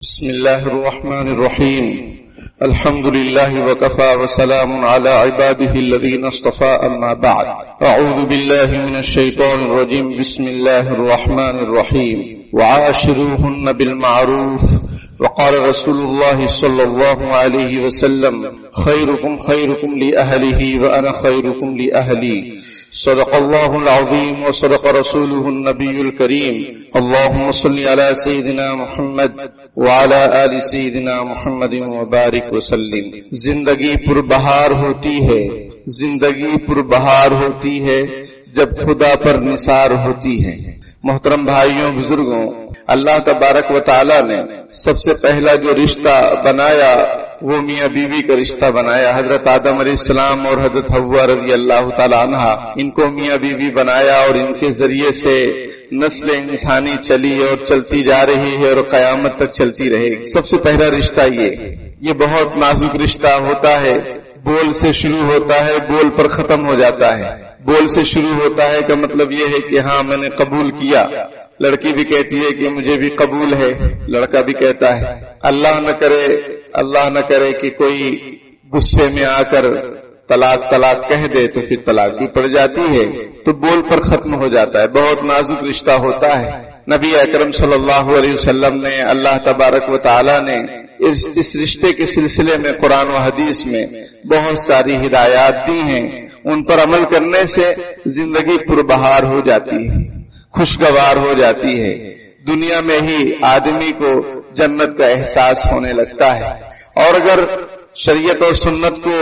بسم الله الرحمن الرحيم. الحمد لله وكفى وسلام على عباده الذين اصطفى أما بعد. أعوذ بالله من الشيطان الرجيم. بسم الله الرحمن الرحيم. وعاشروهن بالمعروف. وقال رسول الله صلى الله عليه وسلم: خيركم خيركم لأهله وأنا خيركم لأهلي. صدق الله العظيم وصدق رسوله النبي الكريم. اللهم صل على سيدنا محمد وعلى آل سيدنا محمد وبارك وسلم. زندگی پربہار ہوتی ہے، زندگی پربہار ہوتی ہے جب خدا پر نثار ہوتی ہے. محترم بھائیوں بزرگوں، اللہ تبارک و تعالی نے سب سے پہلا جو رشتہ بنایا وہ میاں بیوی کا رشتہ بنایا. حضرت آدم علیہ السلام اور حضرت حوا رضی اللہ تعالی عنہا، ان کو میاں بیوی بنایا اور ان کے ذریعے سے نسل انسانی چلی اور چلتی جا رہی ہے اور قیامت تک چلتی رہے گی. سب سے پہلا رشتہ یہ بہت نازک رشتہ ہوتا ہے. بول سے شروع ہوتا ہے، بول پر ختم ہو جاتا ہے. بول سے شروع ہوتا ہے کا مطلب یہ ہے کہ ہاں میں نے قبول کیا. لڑکی بھی کہتی ہے کہ مجھے بھی قبول ہے، لڑکا بھی کہتا ہے. اللہ نہ کرے کہ کوئی غصے میں آ کر طلاق کہہ دے تو پھر طلاق بھی پڑ جاتی ہے، تو بول پر ختم ہو جاتا ہے. بہت نازک رشتہ ہوتا ہے. نبی اکرم صلی اللہ علیہ وسلم نے، اللہ تبارک و تعالی نے اس رشتے کے سلسلے میں قرآن و حدیث میں بہت ساری ہدایات دی ہیں. ان پر عمل کرنے سے زندگی پربہار ہو جاتی ہے، خوشگوار ہو جاتی ہے. دنیا میں ہی آدمی کو جنت کا احساس ہونے لگتا ہے. اور اگر شریعت اور سنت کو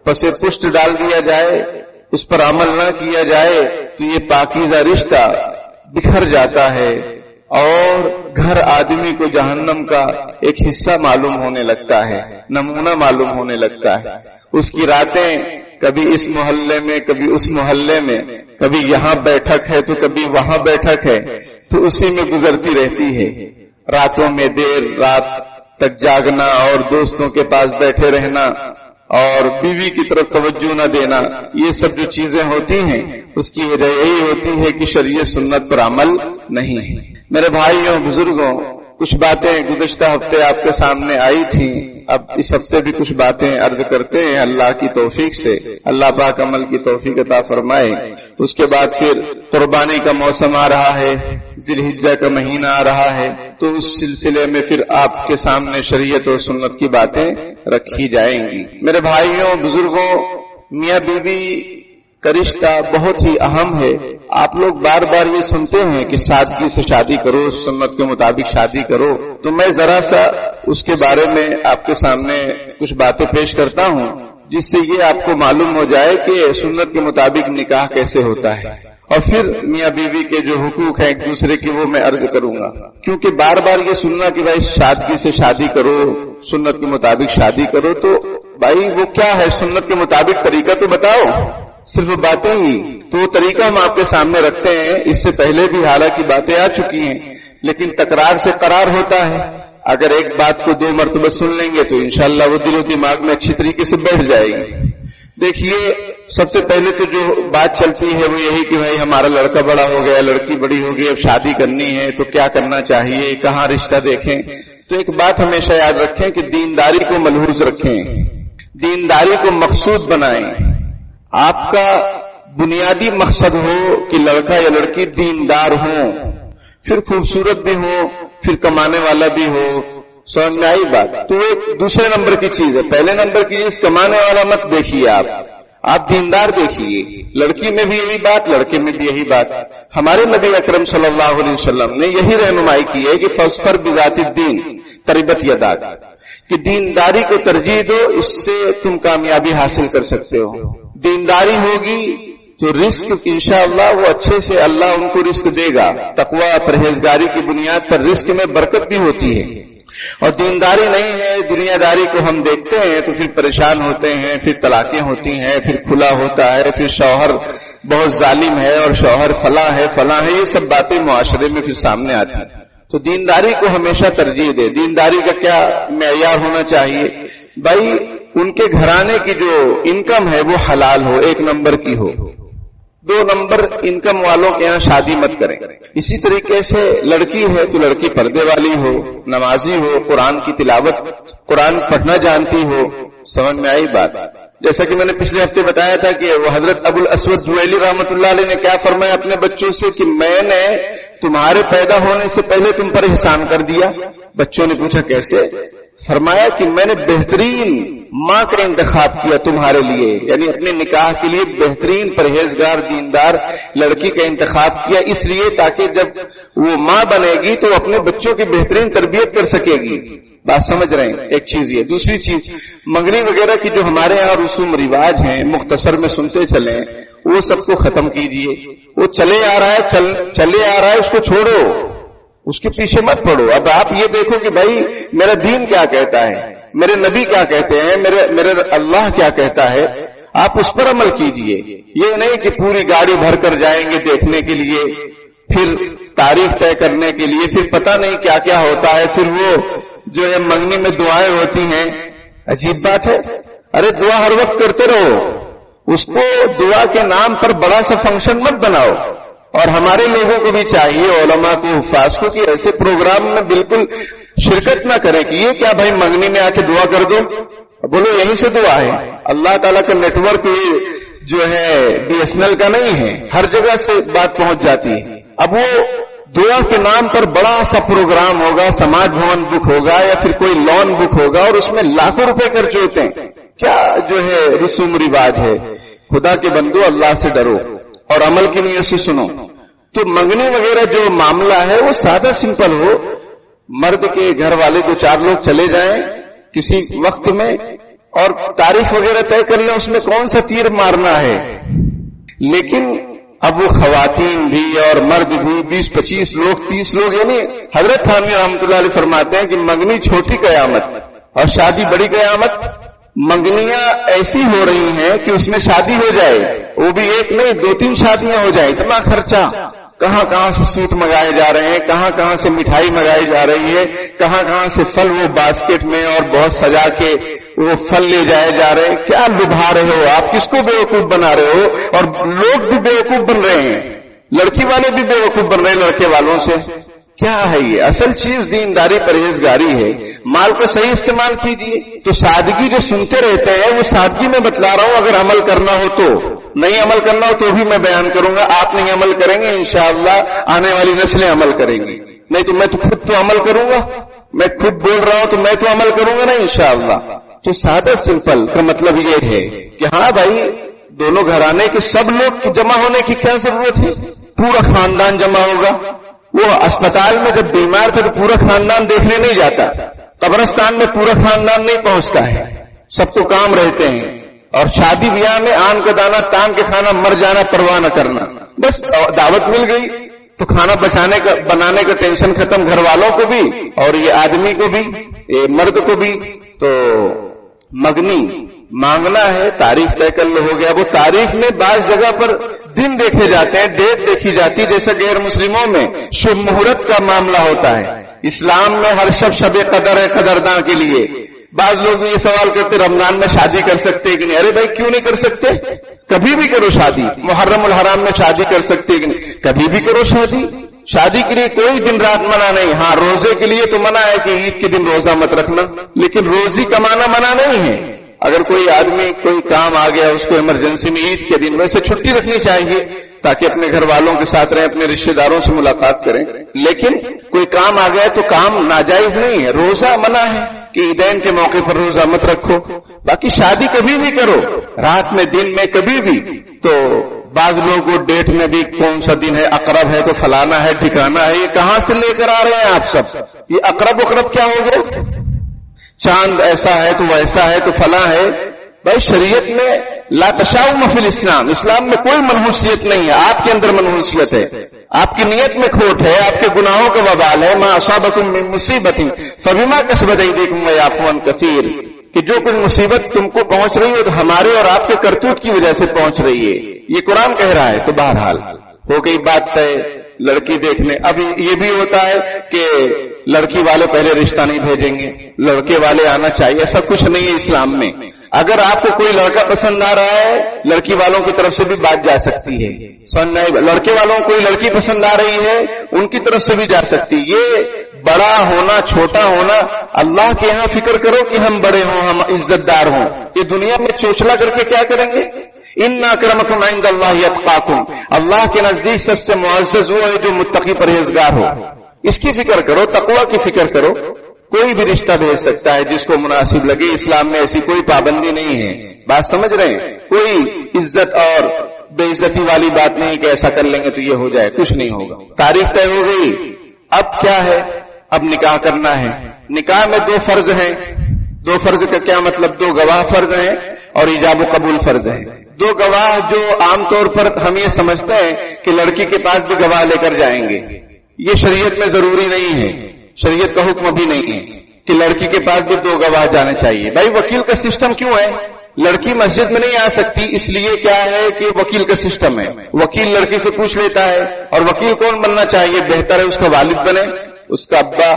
پس پشت ڈال دیا جائے، اس پر عمل نہ کیا جائے، تو یہ پاکیزہ رشتہ بکھر جاتا ہے اور گھر آدمی کو جہنم کا ایک حصہ معلوم ہونے لگتا ہے، نمونہ معلوم ہونے لگتا ہے. اس کی راتیں کبھی اس محلے میں، کبھی اس محلے میں، کبھی یہاں بیٹھک ہے تو کبھی وہاں بیٹھک ہے، تو اسی میں گزرتی رہتی ہے. راتوں میں دیر رات تک جاگنا اور دوستوں کے پاس بیٹھے رہنا اور بیوی کی طرف توجہ نہ دینا، یہ سب جو چیزیں ہوتی ہیں اس کی وجہ یہی ہوتی ہے کہ شریعت سنت پر عمل نہیں ہے. میرے بھائیوں بزرگوں، کچھ باتیں گزشتہ ہفتے آپ کے سامنے آئی تھیں. اب اس ہفتے بھی کچھ باتیں عرض کرتے ہیں اللہ کی توفیق سے. اللہ پاک عمل کی توفیق عطا فرمائے. اس کے بعد پھر قربانی کا موسم آ رہا ہے، ذی الحجہ کا مہینہ آ رہا ہے، تو اس سلسلے میں پھر آپ کے سامنے شریعت اور سنت کی باتیں رکھی جائیں گی. میرے بھائیوں بزرگوں، میاں بیوی کا رشتہ بہت ہی اہم ہے. آپ لوگ بار بار یہ سنتے ہیں کہ سادگی سے شادی کرو، سنت کے مطابق شادی کرو، تو میں ذرا سا اس کے بارے میں آپ کے سامنے کچھ باتیں پیش کرتا ہوں جس سے یہ آپ کو معلوم ہو جائے کہ سنت کے مطابق نکاح کیسے ہوتا ہے. اور پھر میاں بیوی کے جو حقوق ہیں ایک دوسرے کی وہ میں عرض کروں گا. کیونکہ بار بار یہ سننا کہ بھائی سادگی سے شادی کرو، سنت کے مطابق شادی کرو، تو بھائی وہ کیا ہے؟ سنت کے مطابق طریقہ تو بتاؤ. صرف باتیں ہی تو وہ طریقہ ہم آپ کے سامنے رکھتے ہیں. اس سے پہلے بھی حالانکہ باتیں آ چکی ہیں، لیکن تکرار سے قرار ہوتا ہے. اگر ایک بات کو 2 مرتبہ سن لیں گے تو انشاءاللہ وہ دل و دماغ میں اچھی طریقے سے بیٹھ جائے گی. دیکھیے، سب سے پہلے تو جو بات چلتی ہے وہ یہی کہ بھائی ہمارا لڑکا بڑا ہو گیا، لڑکی بڑی ہو گئی، اب شادی کرنی ہے تو کیا کرنا چاہیے، کہاں رشتہ دیکھیں. تو ایک بات ہمیشہ یاد رکھیں کہ دینداری کو ملحوظ رکھیں، دینداری کو مقصود بنائیں. آپ کا بنیادی مقصد ہو کہ لڑکا یا لڑکی دیندار ہوں، پھر خوبصورت بھی ہو، پھر کمانے والا بھی ہو. سمجھ میں آئی بات؟ تو وہ دوسرے نمبر کی چیز ہے. پہلے نمبر کی چیز کمانے والا مت دیکھیے، آپ دیندار دیکھیے. لڑکی میں بھی یہی بات، لڑکے میں بھی یہی بات. ہمارے نبی اکرم صلی اللہ علیہ وسلم نے یہی رہنمائی کی ہے کہ فاظفر بذات الدین تربت یداک، کہ دینداری کو ترجیح دو، اس سے تم کامیابی حاصل کر سکتے ہو. دینداری ہوگی تو رزق انشاءاللہ وہ اچھے سے اللہ ان کو رزق دے گا. تقوی پرہیزگاری کی بنیاد پر رزق میں برکت بھی ہوتی ہے. اور دینداری نہیں ہے، دنیا داری کو ہم دیکھتے ہیں تو پھر پریشان ہوتے ہیں، پھر طلاقیں ہوتی ہیں، پھر کھلا ہوتا ہے، پھر شوہر بہت ظالم ہے اور شوہر فلاں ہے، یہ سب باتیں معاشرے میں پھر سامنے آتی ہیں. تو دینداری کو ہمیشہ ترجیح دے. دینداری کا کیا معیار ہونا چاہیے؟ بھائی ان کے گھرانے کی جو انکم ہے وہ حلال ہو، 1 نمبر کی ہو. 2 نمبر انکم والوں کے یہاں شادی مت کریں. اسی طریقے سے لڑکی ہے تو لڑکی پردے والی ہو، نمازی ہو، قرآن کی تلاوت، قرآن پڑھنا جانتی ہو. سمجھ میں آئی بات؟ جیسا کہ میں نے پچھلے ہفتے بتایا تھا کہ وہ حضرت ابو الاسود جویلی رحمۃ اللہ علیہ نے کیا فرمایا اپنے بچوں سے کہ میں نے تمہارے پیدا ہونے سے پہلے تم پر احسان کر دیا. بچوں نے پوچھا کیسے؟ فرمایا کہ میں نے بہترین ماں کا انتخاب کیا تمہارے لیے، یعنی اپنے نکاح کے لیے بہترین پرہیزگار دیندار لڑکی کا انتخاب کیا، اس لیے تاکہ جب وہ ماں بنے گی تو اپنے بچوں کی بہترین تربیت کر سکے گی. بات سمجھ رہے ہیں؟ ایک چیز یہ. دوسری چیز منگنی وغیرہ کی جو ہمارے یہاں رسوم رواج ہیں مختصر میں سنتے چلیں، وہ سب کو ختم کیجئے. وہ چلے آ رہا ہے اس کو چھوڑو، اس کے پیچھے مت پڑو. اب آپ یہ دیکھو کہ بھائی میرا دین کیا کہتا ہے، میرے نبی کیا کہتے ہیں، میرے اللہ کیا کہتا ہے، آپ اس پر عمل کیجئے. یہ نہیں کہ پوری گاڑی بھر کر جائیں گے دیکھنے کے لیے، پھر تاریخ طے کرنے کے لیے، پھر پتہ نہیں کیا کیا ہوتا ہے، پھر وہ جو ہے منگنی میں دعائیں ہوتی ہیں. عجیب بات ہے. ارے دعا ہر وقت کرتے رہو، اس کو دعا کے نام پر بڑا سا فنکشن مت بناؤ. اور ہمارے لوگوں کو بھی چاہیے، علماء کو، حفاظ کو، کہ ایسے پروگرام میں بالکل شرکت نہ کریں کہ یہ کیا بھائی منگنی میں آ کے دعا کر دو. بولو یہیں سے دعا ہے. اللہ تعالیٰ کا نیٹ ورک جو ہے BSNL کا نہیں ہے، ہر جگہ سے بات پہنچ جاتی ہے. اب وہ دعا کے نام پر بڑا سا پروگرام ہوگا، سماج بھون بک ہوگا یا پھر کوئی لون بک ہوگا اور اس میں لاکھوں روپے خرچ ہوتے ہیں. کیا جو ہے رسوم رواج ہے. خدا کے بندو اللہ سے ڈرو اور عمل کی نیت سے سنو. تو منگنی وغیرہ جو معاملہ ہے وہ سادہ سمپل ہو. مرد کے گھر والے 2-4 لوگ چلے جائیں کسی وقت میں اور تاریخ وغیرہ طے کر لیں، اس میں کون سا تیر مارنا ہے. لیکن اب وہ خواتین بھی اور مرد بھی 20-25 لوگ 30 لوگ، یعنی حضرت تھانوی رحمۃ اللہ علیہ فرماتے ہیں کہ منگنی چھوٹی قیامت اور شادی بڑی قیامت. منگنیاں ایسی ہو رہی ہیں کہ اس میں شادی ہو جائے، وہ بھی ایک نہیں 2-3 شادیاں ہو جائیں. اتنا خرچہ، کہاں سے سوٹ منگائے جا رہے ہیں، کہاں سے مٹھائی منگائی جا رہی ہے، کہاں سے پھل وہ باسکٹ میں اور بہت سجا کے وہ پھل لے جائے جا رہے ہیں. کیا لبھا رہے ہو آپ؟ کس کو بیوقوف بنا رہے ہو؟ اور لوگ بھی بیوقوف بن رہے ہیں، لڑکی والے بھی بیوقوف بن رہے ہیں لڑکے والوں سے. کیا ہے یہ؟ اصل چیز دینداری پرہیزگاری ہے. مال کا صحیح استعمال کیجیے. تو سادگی جو سنتے رہتے ہیں وہ سادگی میں بتلا رہا ہوں. اگر عمل کرنا ہو تو، نہیں عمل کرنا ہو تو بھی میں بیان کروں گا. آپ نہیں عمل کریں گے انشاءاللہ آنے والی نسلیں عمل کریں گی. نہیں تو میں تو خود تو عمل کروں گا. میں خود بول رہا ہوں تو میں تو عمل کروں گا نا انشاءاللہ. تو سادہ سمپل کا مطلب یہ ہے کہ ہاں بھائی دونوں گھرانے کے سب لوگ جمع ہونے کی کیا ضرورت ہے؟ پورا خاندان جمع ہوگا. وہ اسپتال میں جب بیمار تھے تو پورا خاندان دیکھنے نہیں جاتا، قبرستان میں پورا خاندان نہیں پہنچتا ہے، سب کو کام رہتے ہیں. اور شادی بیاہ میں آن کا دانا تان کے کھانا، مر جانا پرواہ نہ کرنا. بس دعوت مل گئی تو کھانا بنانے کا ٹینشن ختم، گھر والوں کو بھی اور یہ آدمی کو بھی، یہ مرد کو بھی. تو مگنی مانگنا ہے، تاریخ طے کر لو، ہو گیا. وہ تاریخ میں بعض جگہ پر دن دیکھے جاتے ہیں، ڈیٹ دیکھی جاتی، جیسا غیر مسلموں میں شب مہورت کا معاملہ ہوتا ہے. اسلام میں ہر شب قدر ہے قدرداں کے لیے. بعض لوگ یہ سوال کرتے رمضان میں شادی کر سکتے کہ نہیں؟ ارے بھائی کیوں نہیں کر سکتے؟ کبھی بھی کرو شادی. محرم الحرام میں شادی کر سکتے کہ نہیں؟ کبھی بھی کرو شادی. شادی کے لیے کوئی دن رات منع نہیں. ہاں روزے کے لیے تو منع ہے کہ عید کے دن روزہ مت رکھنا، لیکن روزی کمانا منع نہیں ہے. اگر کوئی آدمی کوئی کام آ گیا اس کو ایمرجنسی میں عید کے دن، ویسے چھٹی رکھنی چاہیے تاکہ اپنے گھر والوں کے ساتھ رہیں، اپنے رشتہ داروں سے ملاقات کریں. لیکن کوئی کام آ گیا تو کام ناجائز نہیں ہے. روزہ منع ہے کہ عیدین کے موقع پر روزہ مت رکھو. باقی شادی کبھی بھی کرو، رات میں دن میں کبھی بھی. تو بعض لوگ وہ ڈیٹ میں بھی کون سا دن ہے، اقرب ہے تو فلانا ہے ٹھکانا ہے. یہ کہاں سے لے کر آ رہے ہیں آپ سب؟ یہ اقرب کیا ہو گیا؟ چاند ایسا ہے تو ویسا ہے تو فلاں ہے. بھائی شریعت میں لا تشاؤم فی الاسلام، اسلام میں کوئی منحوسیت نہیں ہے. آپ کے اندر منحوسیت ہے، آپ کی نیت میں کھوٹ ہے، آپ کے گناہوں کا وبال ہے. ما اصابکم من مصیبت فبما کسبت ایدیکم ویعفو عن کثیر، کہ جو کچھ مصیبت تم کو پہنچ رہی ہے تو ہمارے اور آپ کے کرتوت کی وجہ سے پہنچ رہی ہے. یہ قرآن کہہ رہا ہے. تو بہرحال ہو گئی بات طے لڑکی دیکھنے. اب یہ بھی ہوتا ہے کہ لڑکی والے پہلے رشتہ نہیں بھیجیں گے، لڑکے والے آنا چاہیے. ایسا کچھ نہیں ہے اسلام میں. اگر آپ کو کوئی لڑکا پسند آ رہا ہے، لڑکی والوں کی طرف سے بھی بات جا سکتی ہے، لڑکے والوں کو کوئی لڑکی پسند آ رہی ہے، ان کی طرف سے بھی جا سکتی ہے۔ یہ بڑا ہونا چھوٹا ہونا، اللہ کے یہاں فکر کرو کہ ہم بڑے ہوں، ہم عزت دار ہوں، یہ دنیا میں چوچلا کر کے کیا کریں گے؟ ان اکرمکم عند اللہ اتقاکم، اللہ کے نزدیک سب سے معزز وہ ہے جو متقی پرہیزگار ہو۔ اس کی فکر کرو، تقوی کی فکر کرو۔ کوئی بھی رشتہ بھیج سکتا ہے جس کو مناسب لگے، اسلام میں ایسی کوئی پابندی نہیں ہے۔ بات سمجھ رہے ہیں؟ کوئی عزت اور بے عزتی والی بات نہیں کہ ایسا کر لیں گے تو یہ ہو جائے، کچھ نہیں ہوگا۔ تاریخ طے ہو گئی، اب کیا ہے؟ اب نکاح کرنا ہے۔ نکاح میں 2 فرض ہیں۔ 2 فرض کا کیا مطلب؟ 2 گواہ فرض ہیں اور ایجاب و قبول فرض ہے۔ 2 گواہ جو عام طور پر ہم یہ سمجھتے ہیں کہ لڑکی کے پاس بھی گواہ لے کر جائیں گے، یہ شریعت میں ضروری نہیں ہے، شریعت کا حکم بھی نہیں ہے کہ لڑکی کے پاس بھی 2 گواہ جانے چاہیے۔ بھائی وکیل کا سسٹم کیوں ہے؟ لڑکی مسجد میں نہیں آ سکتی، اس لیے کیا ہے کہ وکیل کا سسٹم ہے، وکیل لڑکی سے پوچھ لیتا ہے۔ اور وکیل کون بننا چاہیے؟ بہتر ہے اس کا والد بنے، اس کا ابا،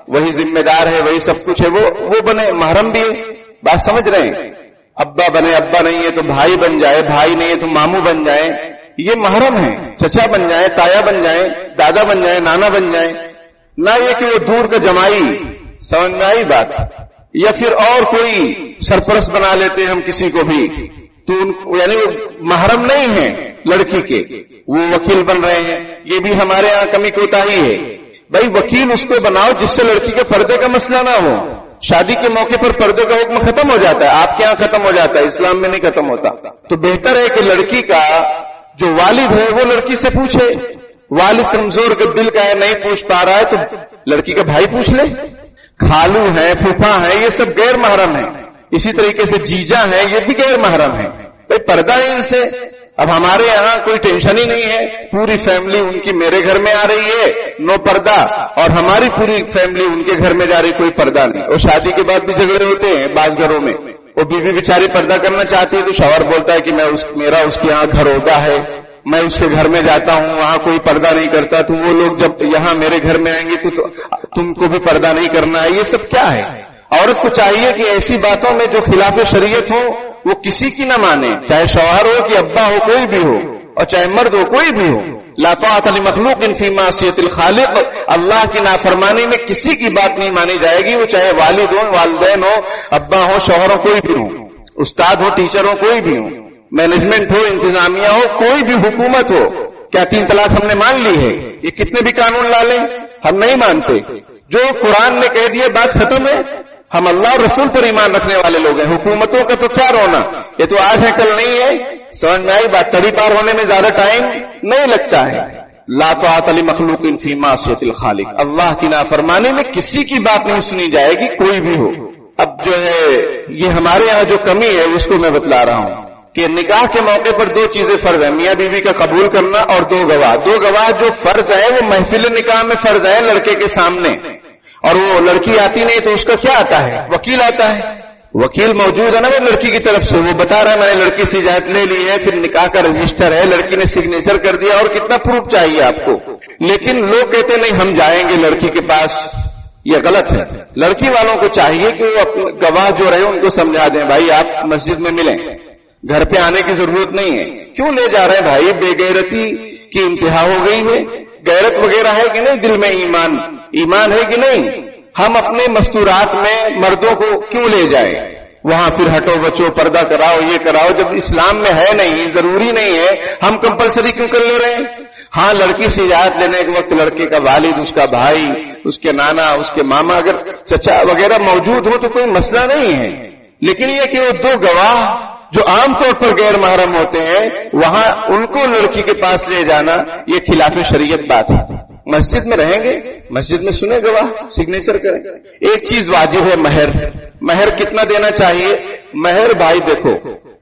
وہی ذمہ دار ہے، وہی سب کچھ ہے، وہ بنے، محرم بھی ہے۔ بات سمجھ رہے ہیں؟ ابا بنے، ابا نہیں ہے تو بھائی بن جائے، بھائی نہیں ہے تو ماموں بن جائے، یہ محرم ہے۔ چچا بن جائے، تایا بن جائے، دادا بن جائے، نانا بن جائے، نہ یہ کہ وہ دور کا جمائی۔ سمجھ میں آئی بات؟ یا پھر اور کوئی سرپرست بنا لیتے ہم کسی کو بھی، تو یعنی وہ محرم نہیں ہے لڑکی کے، وہ وکیل بن رہے ہیں۔ یہ بھی ہمارے ہاں کمی کوتاہی ہے۔ بھائی وکیل اس کو بناؤ جس سے لڑکی کے پردے کا مسئلہ نہ ہو۔ شادی کے موقع پر پردے کا حکم ختم ہو جاتا ہے، آپ کے یہاں ختم ہو جاتا ہے، اسلام میں نہیں ختم ہوتا۔ تو بہتر ہے کہ لڑکی کا جو والد ہے وہ لڑکی سے پوچھے۔ والد کمزور کا دل کا ہے، نہیں پوچھ پا رہا ہے تو لڑکی کا بھائی پوچھ لے۔ خالو ہے، پھوپھا ہے، یہ سب غیر محرم ہیں۔ اسی طریقے سے جیجا ہے، یہ بھی غیر محرم ہے۔ بھائی پردہ ہے ان سے۔ اب ہمارے یہاں کوئی ٹینشن ہی نہیں ہے، پوری فیملی ان کی میرے گھر میں آ رہی ہے، نو پردہ، اور ہماری پوری فیملی ان کے گھر میں جا رہی، کوئی پردہ نہیں۔ اور شادی کے بعد بھی جھگڑے ہوتے ہیں بعض گھروں میں، وہ بیوی بیچاری پردہ کرنا چاہتی ہے تو شوہر بولتا ہے کہ میرا اس کے یہاں گھر ہوگا ہے، میں اس کے گھر میں جاتا ہوں، وہاں کوئی پردہ نہیں کرتا، تو وہ لوگ جب یہاں میرے گھر میں آئیں گے تو تم کو بھی پردہ نہیں کرنا ہے۔ یہ سب کیا ہے؟ عورت کو چاہیے کہ ایسی باتوں میں جو خلاف شریعت ہو وہ کسی کی نہ مانے، چاہے شوہر ہو کہ ابا ہو، کوئی بھی ہو، اور چاہے مرد ہو، کوئی بھی ہو۔ لا طاعۃ لمخلوق فی معصیۃ الخالق، اللہ کی نافرمانی میں کسی کی بات نہیں مانی جائے گی، وہ چاہے والد ہو، والدین ہو، ابا ہو، شوہر ہو، کوئی بھی ہو، استاد ہو، ٹیچر ہو، کوئی بھی ہو، مینجمنٹ ہو، انتظامیہ ہو، کوئی بھی حکومت ہو۔ کیا 3 طلاق ہم نے مان لی ہے؟ یہ کتنے بھی قانون لا لیں ہم نہیں مانتے۔ جو قرآن نے کہہ دیا بات ختم ہے۔ ہم اللہ اور رسول پر ایمان رکھنے والے لوگ ہیں، حکومتوں کا تو کیا رونا، یہ تو آج ہے کل نہیں ہے۔ سمجھ میں آئی بات؟ تڑی پار ہونے میں زیادہ ٹائم نہیں لگتا ہے۔ لا طاعۃ لمخلوق فی معصیۃ الخالق، اللہ کی نافرمانی میں کسی کی بات نہیں سنی جائے گی، کوئی بھی ہو۔ اب جو ہے یہ ہمارے یہاں جو کمی ہے اس کو میں بتلا رہا ہوں کہ نکاح کے موقع پر 2 چیزیں فرض ہیں، میاں بیوی کا قبول کرنا اور 2 گواہ۔ 2 گواہ جو فرض ہے وہ محفل نکاح میں فرض ہے لڑکے کے سامنے، اور وہ لڑکی آتی نہیں تو اس کا کیا آتا ہے؟ وکیل آتا ہے۔ وکیل موجود ہے نا وہ لڑکی کی طرف سے، وہ بتا رہا ہے میں نے لڑکی سے اجازت لے لی ہے، پھر نکاح کا رجسٹر ہے، لڑکی نے سگنیچر کر دیا، اور کتنا پروف چاہیے آپ کو۔ لیکن لوگ کہتے نہیں ہم جائیں گے لڑکی کے پاس، یہ غلط ہے۔ لڑکی والوں کو چاہیے کہ وہ اپنے گواہ جو رہے ان کو سمجھا دیں، بھائی آپ مسجد میں ملیں، گھر پہ آنے کی ضرورت نہیں ہے۔ کیوں لے جا رہے ہیں بھائی؟ بے غیرتی کی انتہا ہو گئی ہے۔ غیرت وغیرہ ہے کہ نہیں دل میں؟ ایمان ہے کہ نہیں؟ ہم اپنے مستورات میں مردوں کو کیوں لے جائیں وہاں؟ پھر ہٹو بچو، پردہ کراؤ، یہ کراؤ، جب اسلام میں ہے نہیں، ضروری نہیں ہے، ہم کمپلسری کیوں کر لے رہے ہیں؟ ہاں لڑکی سے اجازت لینے کے وقت لڑکے کا والد، اس کا بھائی، اس کے نانا، اس کے ماما، اگر چچا وغیرہ موجود ہو تو کوئی مسئلہ نہیں ہے۔ لیکن یہ کہ وہ 2 گواہ جو عام طور پر غیر محرم ہوتے ہیں وہاں ان کو لڑکی کے پاس لے جانا یہ خلاف شریعت بات ہے۔ مسجد میں رہیں گے، مسجد میں سنے گواہ، سگنیچر کریں۔ ایک چیز واجب ہے، مہر۔ مہر کتنا دینا چاہیے؟ مہر بھائی دیکھو،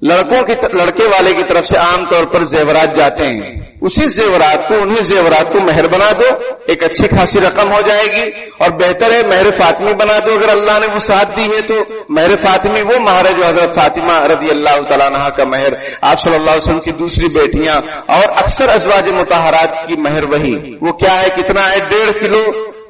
لڑکے والے کی طرف سے عام طور پر زیورات جاتے ہیں، انہیں زیورات کو مہر بنا دو، ایک اچھی خاصی رقم ہو جائے گی، اور بہتر ہے مہر فاطمی بنا دو اگر اللہ نے وہ ساتھ دی ہے تو۔ مہر فاطمی وہ مہر ہے جو حضرت فاطمہ رضی اللہ تعالیٰ عنہا کا مہر، آپ صلی اللہ علیہ وسلم کی دوسری بیٹیاں اور اکثر ازواج مطہرات کی مہر وہی۔ وہ کیا ہے؟ کتنا ہے؟ 1.5 کلو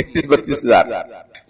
31-32,000।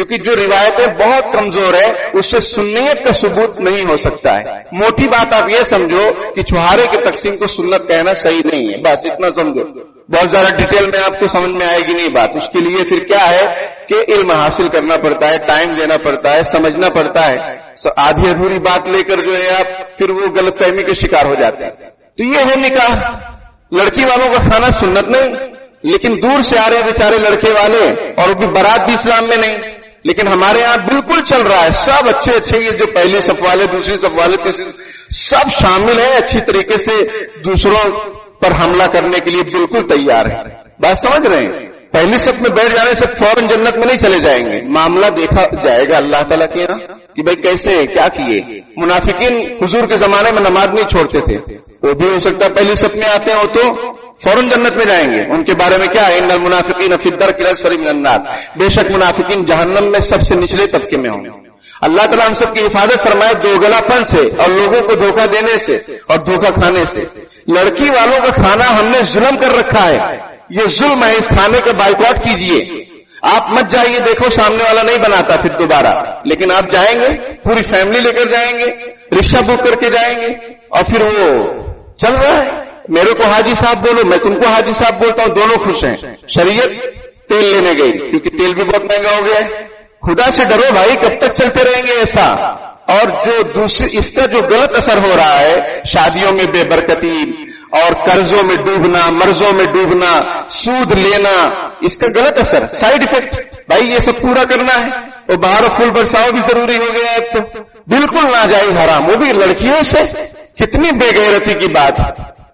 کیونکہ جو روایتیں بہت کمزور ہے اس سے سنیت کا ثبوت نہیں ہو سکتا ہے. موٹی بات آپ یہ سمجھو کہ چھہارے کی تقسیم کو سنت کہنا صحیح نہیں ہے، بس اتنا سمجھو. بہت زیادہ ڈیٹیل میں آپ کو سمجھ میں آئے گی نہیں بات. اس کے لیے پھر کیا ہے کہ علم حاصل کرنا پڑتا ہے، ٹائم دینا پڑتا ہے، سمجھنا پڑتا ہے. آدھی ادھوری بات لے کر جو ہے آپ پھر وہ غلط فہمی کے شکار ہو جاتے ہیں. تو یہ ہے نکاح. لڑکی والوں کا کھانا سنت نہیں، لیکن دور سے آ رہے بیچارے لڑکے والے، اور وہ بھی بارات بھی اسلام میں نہیں. لیکن ہمارے ہاں بالکل چل رہا ہے. سب اچھے اچھے، یہ جو پہلی صف والے، دوسری صف والے، تیسری، سب شامل ہیں، اچھی طریقے سے دوسروں پر حملہ کرنے کے لیے بالکل تیار ہیں. بات سمجھ رہے ہیں؟ پہلی صف میں بیٹھ جانے سے فوراً جنت میں نہیں چلے جائیں گے. معاملہ دیکھا جائے گا اللہ تعالیٰ کے یہاں کہ بھائی کیسے کیا کیے. منافقین حضور کے زمانے میں نماز نہیں چھوڑتے تھے، وہ بھی ہو سکتا ہے پہلی صف میں آتے ہو تو فوراً جنت میں جائیں گے. ان کے بارے میں کیا ہے؟ ان المنافقین فی الدرک الاسفل من النار، بے شک منافقین جہنم میں سب سے نچلے طبقے میں ہوں گے. اللہ تعالیٰ ہم سب کی حفاظت فرمائے دوگلا پن سے اور لوگوں کو دھوکہ دینے سے اور دھوکہ کھانے سے. لڑکی والوں کا کھانا ہم نے ظلم کر رکھا ہے، یہ ظلم ہے. اس کھانے کا بائیکاٹ کیجئے. آپ مت جائیے، دیکھو سامنے والا نہیں بناتا پھر دوبارہ، لیکن آپ جائیں گے پوری فیملی لے کر جائیں گے، رکشہ بک کر کے جائیں گے، اور پھر وہ چل رہا ہے. میرے کو حاجی صاحب بولو، میں تم کو حاجی صاحب بولتا ہوں، دونوں خوش ہیں. شریعت تیل لینے گئی کیونکہ تیل بھی بہت مہنگا ہو گیا ہے. خدا سے ڈرو بھائی، کب تک چلتے رہیں گے ایسا؟ اور جو دوسری اس کا جو غلط اثر ہو رہا ہے، شادیوں میں بے برکتی اور قرضوں میں ڈوبنا، مرضوں میں ڈوبنا، سود لینا، اس کا غلط اثر، سائیڈ ایفیکٹ. بھائی یہ سب پورا کرنا ہے. اور باہر پھول برساؤ بھی ضروری ہو گیا ہے، تو بالکل ناجائز حرام، وہ بھی لڑکیوں سے. کتنی بے غیرتی کی بات ہے،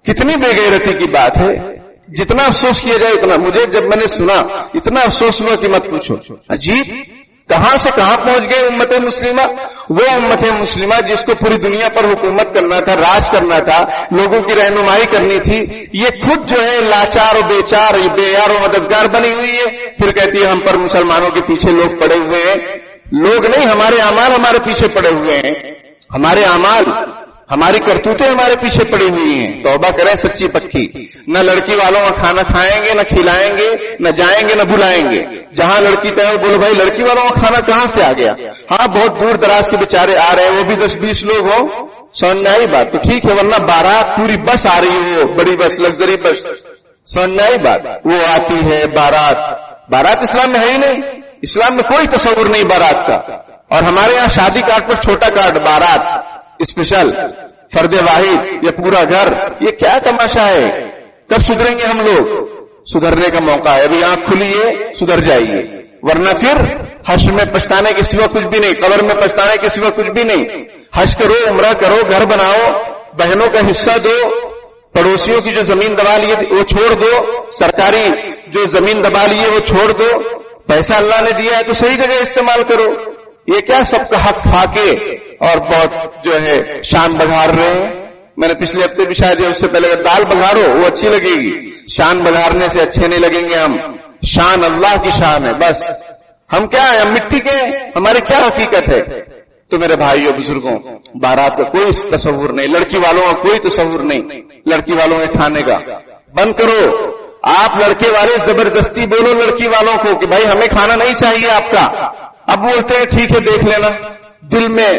کتنی بے غیرتی کی بات ہے. جتنا افسوس کیا جائے اتنا. مجھے جب میں نے سنا اتنا افسوس ہوا کہ مت پوچھو. عجیب، کہاں سے کہاں پہنچ گئے امت مسلمہ. وہ امت مسلمہ جس کو پوری دنیا پر حکومت کرنا تھا، راج کرنا تھا، لوگوں کی رہنمائی کرنی تھی، یہ خود جو ہے لاچار و بیچار، بے یار و مددگار بنی ہوئی ہے. پھر کہتی ہے ہم پر مسلمانوں کے پیچھے لوگ پڑے ہوئے ہیں. لوگ نہیں، ہمارے اعمال ہمارے پیچھے پڑے ہوئے ہیں. ہمارے اعمال، ہماری کرتوتیں ہمارے پیچھے پڑی ہوئی ہیں. توبہ کریں سچی پکی. نہ لڑکی والوں کا کھانا کھائیں گے، نہ کھلائیں گے، نہ جائیں گے، نہ بلائیں گے. جہاں لڑکی طے ہو بولو بھائی لڑکی والوں کا کھانا کہاں سے آ گیا. ہاں بہت دور دراز کے بیچارے آ رہے ہیں، وہ بھی 10-20 لوگ ہوں، سمجھ میں آئی بات تو ٹھیک ہے. ورنہ بارات پوری بس آ رہی ہو، بڑی بس، لگژری بس، سمجھ میں آئی بات. وہ آتی ہے بارات اسلام میں ہے ہی نہیں. اسلام میں کوئی تصور نہیں بارات کا. اور ہمارے یہاں شادی کارڈ پر چھوٹا کارڈ، بارات اسپیشل، فرد واحد یا پورا گھر. یہ کیا تماشا ہے؟ کب سدھریں گے ہم لوگ؟ سدھرنے کا موقع ہے ابھی. آنکھ کھلی ہے، سدھر جائیے، ورنہ پھر حشر میں پچھتانے کے سوا کچھ بھی نہیں، قبر میں پچھتانے کے سوا کچھ بھی نہیں. حج کرو، عمرہ کرو، گھر بناؤ، بہنوں کا حصہ دو، پڑوسیوں کی جو زمین دبا لیے وہ چھوڑ دو، سرکاری جو زمین دبا لیے وہ چھوڑ دو. پیسہ اللہ نے دیا ہے تو صحیح جگہ استعمال کرو. یہ کیا سب کا حق کھا کے اور بہت جو ہے شان بگھار رہے ہیں. میں نے پچھلے ہفتے بھی شاید اس سے پہلے دال بگھارو وہ اچھی لگے گی، شان بگھارنے سے اچھے نہیں لگیں گے ہم. شان اللہ کی شان ہے. بس ہم کیا ہیں؟ ہم مٹی کے، ہماری کیا حقیقت ہے. تو میرے بھائیوں بزرگوں، بارات کا کوئی تصور نہیں، لڑکی والوں کا کوئی تصور نہیں. لڑکی والوں کے کھانے کا بند کرو. آپ لڑکے والے زبردستی بولو لڑکی والوں کو کہ بھائی ہمیں کھانا نہیں چاہیے آپ کا. اب بولتے ہیں ٹھیک ہے دیکھ لینا. دل میں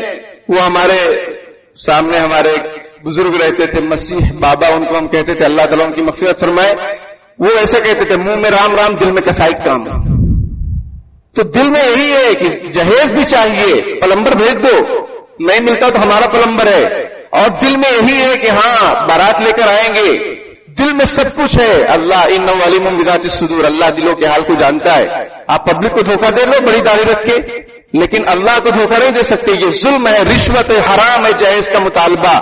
وہ ہمارے سامنے ہمارے بزرگ رہتے تھے، مسیح بابا ان کو ہم کہتے تھے، اللہ تعالیٰ ان کی مغفرت فرمائے. وہ ایسا کہتے تھے، منہ میں رام رام دل میں کسائی کام. تو دل میں یہی ہے کہ جہیز بھی چاہیے، پلمبر بھیج دو، نہیں ملتا تو ہمارا پلمبر ہے. اور دل میں یہی ہے کہ ہاں بارات لے کر آئیں گے. دل میں سب کچھ ہے. اللہ انہ علیم بذات الصدور، اللہ دلوں کے حال کو جانتا ہے. آپ پبلک کو دھوکہ دے لو بڑی داڑھی رکھ کے، لیکن اللہ کو دھوکہ نہیں دے سکتے. یہ ظلم ہے، رشوت ہے، حرام ہے. جائز کا مطالبہ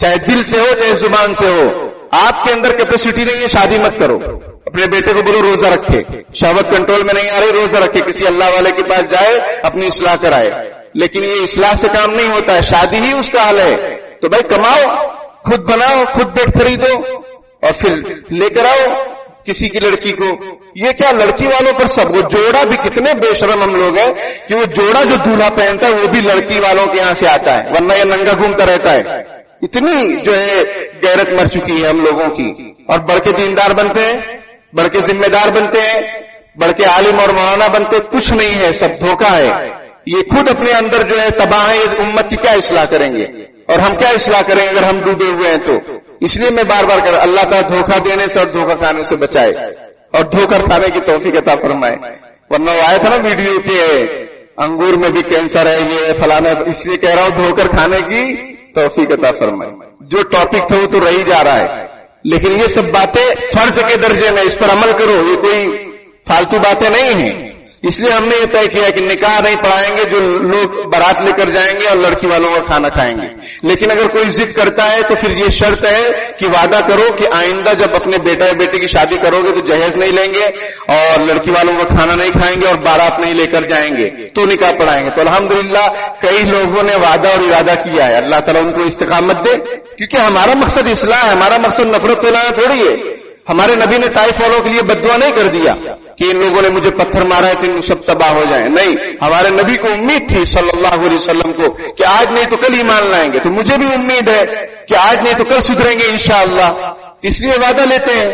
چاہے دل سے ہو چاہے زبان سے ہو. آپ کے اندر کیپیسٹی نہیں ہے، شادی مت کرو. اپنے بیٹے کو بولو روزہ رکھے، شہوت کنٹرول میں نہیں آ رہی، روزہ رکھے، کسی اللہ والے کے پاس جائے اپنی اصلاح کرائے. لیکن یہ اصلاح سے کام نہیں ہوتا ہے، شادی ہی اس کا حل ہے. تو بھائی کماؤ، خود بناؤ، خود بیٹ خریدو اور پھر لے کر آؤ کسی کی لڑکی کو. یہ کیا لڑکی والوں پر سب. وہ جوڑا بھی کتنے بے شرم ہم لوگ ہیں کہ وہ جوڑا جو دولہا پہنتا ہے وہ بھی لڑکی والوں کے یہاں سے آتا ہے، ورنہ یہ ننگا گھومتا رہتا ہے. اتنی جو ہے غیرت مر چکی ہے ہم لوگوں کی. اور بڑھ کے دیندار بنتے ہیں، بڑھ کے ذمہ دار بنتے ہیں. بڑھ کے عالم اور مولانا بنتے کچھ نہیں ہے، سب دھوکہ ہے. یہ خود اپنے اندر جو ہے تباہ ہے. امت کی کیا اصلاح کریں گے اور ہم کیا اصلاح کریں گے اگر ہم ڈوبے ہوئے ہیں تو. اس لیے میں بار بار کہہ رہا اللہ تعالیٰ دھوکہ دینے سے اور دھوکہ کھانے سے بچائے اور دھوکہ کھانے کی توفیق عطا فرمائے. ورنہ وہ آیا تھا نا ویڈیو کے انگور میں بھی کینسر ہے، یہ فلانا. اس لیے کہہ رہا ہوں دھوکہ کھانے کی توفیق عطا فرمائے. جو ٹاپک تھا وہ تو رہی جا رہا ہے، لیکن یہ سب باتیں فرض کے درجے میں، اس پر عمل کرو. یہ کوئی فالتو باتیں نہیں ہیں. اس لیے ہم نے یہ طے کیا کہ نکاح نہیں پڑھائیں گے جو لوگ بارات لے کر جائیں گے اور لڑکی والوں کا کھانا کھائیں گے. لیکن اگر کوئی ضد کرتا ہے تو پھر یہ شرط ہے کہ وعدہ کرو کہ آئندہ جب اپنے بیٹا یا بیٹی کی شادی کرو گے تو جہیز نہیں لیں گے اور لڑکی والوں کا کھانا نہیں کھائیں گے اور بارات نہیں لے کر جائیں گے تو نکاح پڑھائیں گے. تو الحمدللہ کئی لوگوں نے وعدہ اور ارادہ کیا ہے. اللہ تعالیٰ ان کو استقامت دے، کیونکہ ہمارا مقصد اصلاح ہے، ہمارا مقصد نفرت پھیلانا تھوڑی ہے. ہمارے نبی نے طائف والوں کے لیے بد دعا نہیں کر دیا کہ ان لوگوں نے مجھے پتھر مارا ہے تو ان سب تباہ ہو جائیں. نہیں، ہمارے نبی کو امید تھی صلی اللہ علیہ وسلم کو کہ آج نہیں تو کل ایمان لائیں گے. تو مجھے بھی امید ہے کہ آج نہیں تو کل سدھریں گے انشاءاللہ. اس لیے وعدہ لیتے ہیں.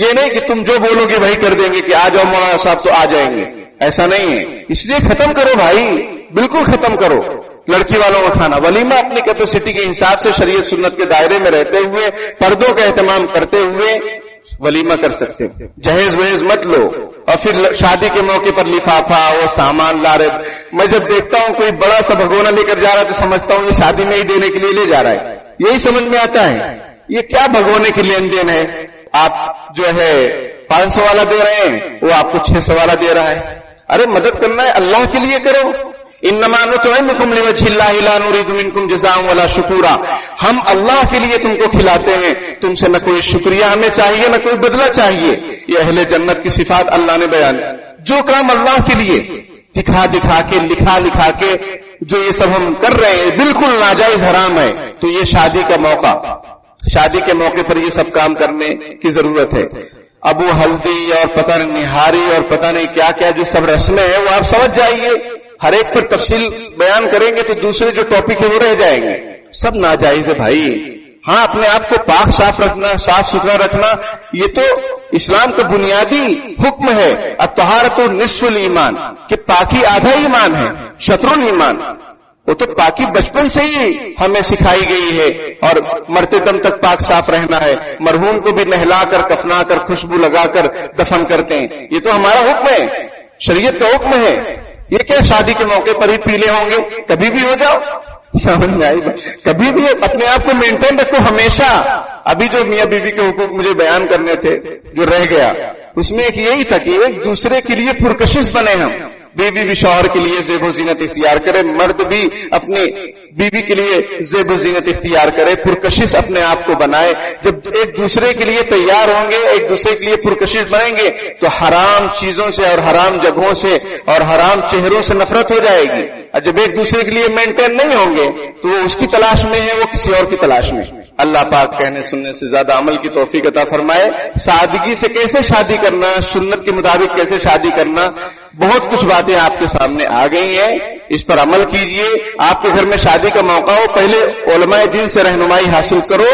یہ نہیں کہ تم جو بولو گے وہی کر دیں گے کہ آ جاؤ مولانا صاحب تو آ جائیں گے. ایسا نہیں ہے. اس لیے ختم کرو بھائی، بالکل ختم کرو لڑکی والوں کا کھانا. ولیمہ اپنی کیپیسٹی کے حساب سے شریعت سنت کے دائرے میں رہتے ہوئے پردوں کا اہتمام کرتے ہوئے ولیمہ کر سکتے. جہیز وہیز مت لو اور پھر شادی کے موقع پر لفافہ وہ سامان لا رہے. میں جب دیکھتا ہوں کوئی بڑا سا بھگونا لے کر جا رہا ہے تو سمجھتا ہوں یہ شادی میں ہی دینے کے لیے لے جا رہا ہے. یہی سمجھ میں آتا ہے یہ کیا بھگونے کی لین دین ہے. آپ جو ہے 500 والا دے رہے ہیں، وہ آپ کو 600 والا دے رہا ہے. ارے مدد کرنا ہے اللہ کے لیے کرو. انما نطعمکم لوجه اللہ لا نريد منکم جزاء ولا شکورا. ہم اللہ کے لیے تم کو کھلاتے ہیں، تم سے نہ کوئی شکریہ ہمیں چاہیے نہ کوئی بدلہ چاہیے. یہ اہل جنت کی صفات اللہ نے بیان. جو کام اللہ کے لیے دکھا دکھا کے لکھا کے جو یہ سب ہم کر رہے ہیں بالکل ناجائز حرام ہے. تو یہ شادی کا موقع، شادی کے موقع پر یہ سب کام کرنے کی ضرورت ہے. ابو ہلدی اور پتہ نہیں نہاری اور پتہ نہیں کیا کیا جو سب رسمیں ہیں وہ آپ سمجھ جائیے. ہر ایک پر تفصیل بیان کریں گے تو دوسرے جو ٹاپک ہے وہ رہ جائیں گے. سب ناجائز ہے بھائی. ہاں اپنے آپ کو پاک صاف رکھنا، صاف ستھرا رکھنا یہ تو اسلام کا بنیادی حکم ہے. الطہارۃ نصف الایمان کہ پاکی آدھا ایمان ہے، شطر الایمان. وہ تو پاکی بچپن سے ہی ہمیں سکھائی گئی ہے اور مرتے دم تک پاک صاف رہنا ہے. مرحوم کو بھی نہلا کر کفنا کر خوشبو لگا کر دفن کرتے ہیں. یہ تو ہمارا حکم ہے، شریعت کا حکم ہے. یہ کیا شادی کے موقع پر ہی پیلے ہوں گے؟ کبھی بھی ہو جاؤ، سمجھ میں آئی. کبھی بھی اپنے آپ کو مینٹین رکھو ہمیشہ. ابھی جو میاں بیوی کے حقوق مجھے بیان کرنے تھے جو رہ گیا اس میں ایک یہی تھا کہ ایک دوسرے کے لیے پرکشش بنے. ہم بیوی بھی شوہر کے لیے زیب و زینت اختیار کرے، مرد بھی اپنی بیوی کے لیے زیب و زینت اختیار کرے، پرکشش اپنے آپ کو بنائے. جب ایک دوسرے کے لیے تیار ہوں گے، ایک دوسرے کے لیے پرکشش بنیں گے تو حرام چیزوں سے اور حرام جگہوں سے اور حرام چہروں سے نفرت ہو جائے گی. اور جب ایک دوسرے کے لیے مینٹین نہیں ہوں گے تو وہ اس کی تلاش میں ہے، وہ کسی اور کی تلاش میں. اللہ پاک کہنے سننے سے زیادہ عمل کی توفیق عطا فرمائے. سادگی سے کیسے شادی کرنا، سنت کے مطابق کیسے شادی کرنا، بہت کچھ باتیں آپ کے سامنے آ گئی ہیں. اس پر عمل کیجئے. آپ کے گھر میں شادی کا موقع ہو پہلے علماء دین سے رہنمائی حاصل کرو،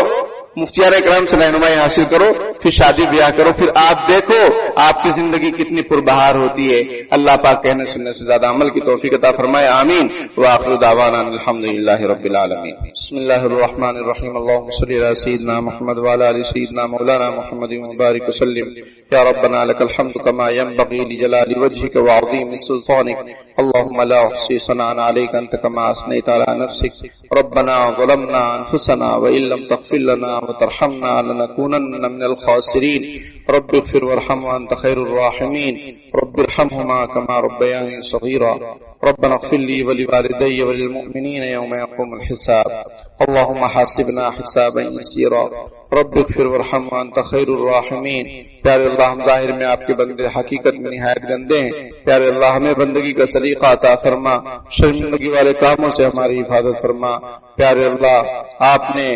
مفتیان کرام سے رہنمائی حاصل کرو، پھر شادی بیاہ کرو. پھر آپ دیکھو آپ کی زندگی کتنی پربہار ہوتی ہے. اللہ پاک کہنے سننے سے زیادہ عمل کی توفیق عطا فرمائے. آمین. وآخر دعوانا الحمدللہ رب العالمین. بسم اللہ الرحمن الرحیم. اللهم صل علی سیدنا محمد وعلی آل سیدنا مولانا محمد وبارک وسلم. یا ربنا لك الحمد كما ينبغي لجلال وجهك وعظيم سلطانك. اللهم لا احصي ثناء عليك انت كما اثنيت على نفسك. ربنا ظلمنا انفسنا وان لم تغفر لنا وترحمنا لنكونن من الخاسرين. رب اغفر وارحم وانت خير الراحمين. رب ارحمهما كما ربياني صغيرا. ربنا اغفر لي ولوالدي وللمؤمنين يوم يقوم الحساب. اللهم حاسبنا حسابا يسيرا. رب اغفر وارحم وانت خیر الراحمین. پیارے اللہ ہم ظاہر میں آپ کے بندے حقیقت میں نہایت گندے ہیں. پیارے اللہ ہمیں بندگی کا سلیقہ عطا فرما، شرمندگی والے کاموں سے ہماری حفاظت فرما. پیارے اللہ آپ نے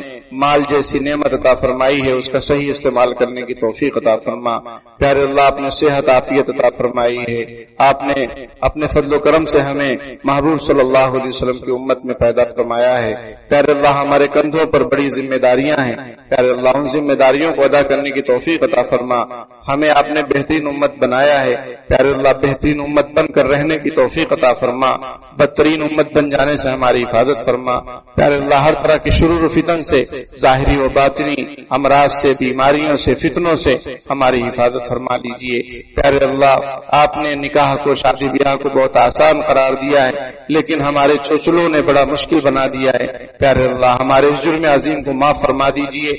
مال جیسی نعمت عطا فرمائی ہے اس کا صحیح استعمال کرنے کی توفیق عطا فرما۔ پیارے اللہ اپنے صحت عافیت عطا فرمائی ہے، آپ نے اپنے فضل و کرم سے ہمیں محبوب صلی اللہ علیہ وسلم کی امت میں پیدا فرمایا ہے۔ پیارے اللہ ہمارے کندھوں پر بڑی ذمہ داریاں ہیں، پیارے اللہ ان ذمہ داریوں کو ادا کرنے کی توفیق عطا فرما۔ ہمیں آپ نے بہترین امت بنایا ہے، پیارے اللہ بہترین امت بن کر رہنے کی توفیق عطا فرما، بدترین امت بن جانے سے ہماری حفاظت فرما۔ پیارے اللہ ہر طرح کی شرور و فتن سے، ظاہری و باطنی امراض سے، بیماریوں سے، فتنوں سے ہماری حفاظت فرما لیجیے۔ پیارے اللہ آپ نے نکاح کو، شادی بیاہ کو بہت آسان قرار دیا ہے، لیکن ہمارے چوچلوں نے بڑا مشکل بنا دیا ہے۔ پیارے اللہ ہمارے اس جرم عظیم کو معاف فرما دیجیے،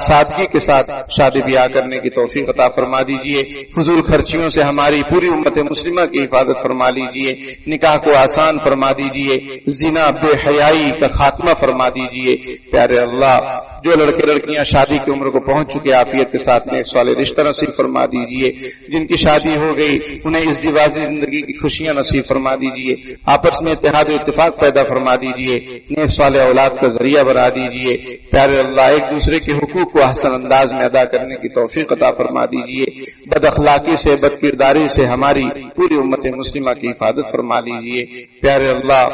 سادگی کے ساتھ شادی بیاہ کرنے کی توفیق عطا فرما دیجیے، فضول خرچیوں سے ہماری پوری امت مسلمہ کی حفاظت فرما لیجیے، نکاح کو آسان فرما دیجیے، زنا بے حیائی کا خاتمہ فرما دیجیے۔ پیارے اللہ جو لڑکے لڑکیاں شادی کی عمر کو پہنچ چکے عافیت کے ساتھ نیک صالح رشتہ نصیب فرما دیجیے، جن کی شادی ہو گئی انہیں اس ازدواجی زندگی کی خوشیاں نصیب فرما دیجیے، آپس میں اتحاد و اتفاق پیدا فرما دیجیے، نیک صالح اولاد کا ذریعہ بنا دیجیے۔ پیارے اللہ ایک دوسرے کے حقوق کو احسن انداز میں ادا کرنے کی توفیق عطا فرما دیجیے، بد اخلاقی سے، بد کرداری سے ہماری پوری امت مسلمہ کی حفاظت فرما لیجیے۔ پیارے اللہ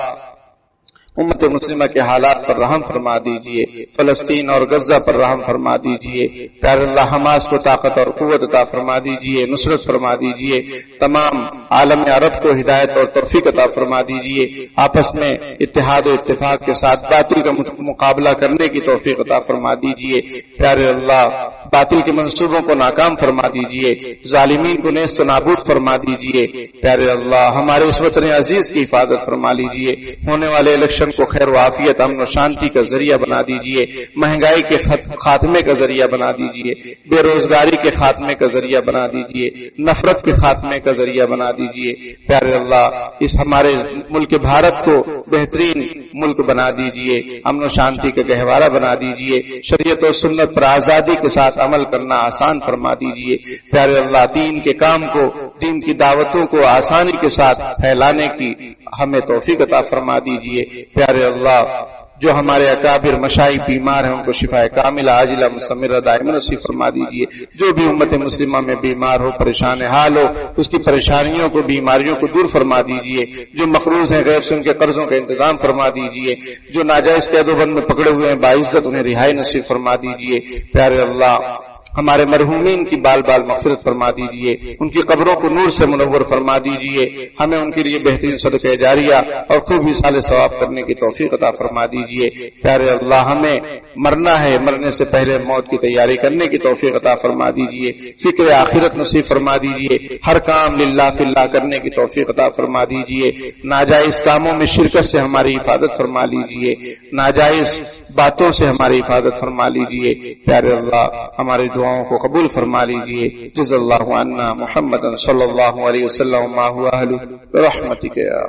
امت مسلمہ کے حالات پر رحم فرما دیجیے، فلسطین اور غزہ پر رحم فرما دیجیے۔ پیارے اللہ حماس کو طاقت اور قوت عطا فرما دیجیے، نصرت فرما دیجیے، تمام عالم عرب کو ہدایت اور توفیق عطا فرما دیجیے، آپس میں اتحاد و اتفاق کے ساتھ باطل کا مقابلہ کرنے کی توفیق عطا فرما دیجیے۔ پیارے اللہ باطل کے منصوبوں کو ناکام فرما دیجیے، ظالمین کو نیست و نابود فرما دیجیے۔ پیارے اللہ ہمارے اس وطن عزیز کی حفاظت فرما لیجیے، ہونے والے الیکشن کو خیر و عافیت، امن و شانتی کا ذریعہ بنا دیجیے، مہنگائی کے خاتمے کا ذریعہ بنا دیجیے، بے روزگاری کے خاتمے کا ذریعہ بنا دیجیے، نفرت کے خاتمے کا ذریعہ بنا دیجیے۔ پیارے اللہ اس ہمارے ملک بھارت کو بہترین ملک بنا دیجیے، امن و شانتی کا گہوارہ بنا دیجیے، شریعت و سنت پر آزادی کے ساتھ عمل کرنا آسان فرما دیجیے۔ پیارے اللہ دین کے کام کو، دین کی دعوتوں کو آسانی کے ساتھ پھیلانے کی ہمیں توفیق عطا فرما دیجیے۔ پیارے اللہ جو ہمارے اکابر مشائخ بیمار ہیں ان کو شفاء کاملہ عاجلہ مستمرہ دائمہ نصیب فرما دیجیے، جو بھی امت مسلمہ میں بیمار ہو، پریشان حال ہو، اس کی پریشانیوں کو، بیماریوں کو دور فرما دیجیے، جو مقروض ہیں غیر سے ان کے قرضوں کا انتظام فرما دیجیے، جو ناجائز قید و بند میں پکڑے ہوئے ہیں باعزت انہیں رہائی نصیب فرما دیجیے۔ پیارے اللہ ہمارے مرحومین کی بال بال مغفرت فرما دیجیے، ان کی قبروں کو نور سے منور فرما دیجیے، ہمیں ان کے لیے بہترین صدقہ جاریہ اور خوب حصال ثواب کرنے کی توفیق عطا فرما دیجیے۔ پیارے اللہ ہمیں مرنا ہے، مرنے سے پہلے موت کی تیاری کرنے کی توفیق عطا فرما دیجیے، فکر آخرت نصیب فرما دیجیے، ہر کام للہ فی اللہ کرنے کی توفیق عطا فرما دیجیے، ناجائز کاموں میں شرکت سے ہماری حفاظت فرما لیجیے، ناجائز باتوں سے ہماری حفاظت فرما لیجیے۔ پیارے اللہ ہماری دعاؤں کو قبول فرما لیجیے۔ جزا اللہ عنا محمد صلی اللہ علیہ وسلم ما هو اہلہ برحمتک یا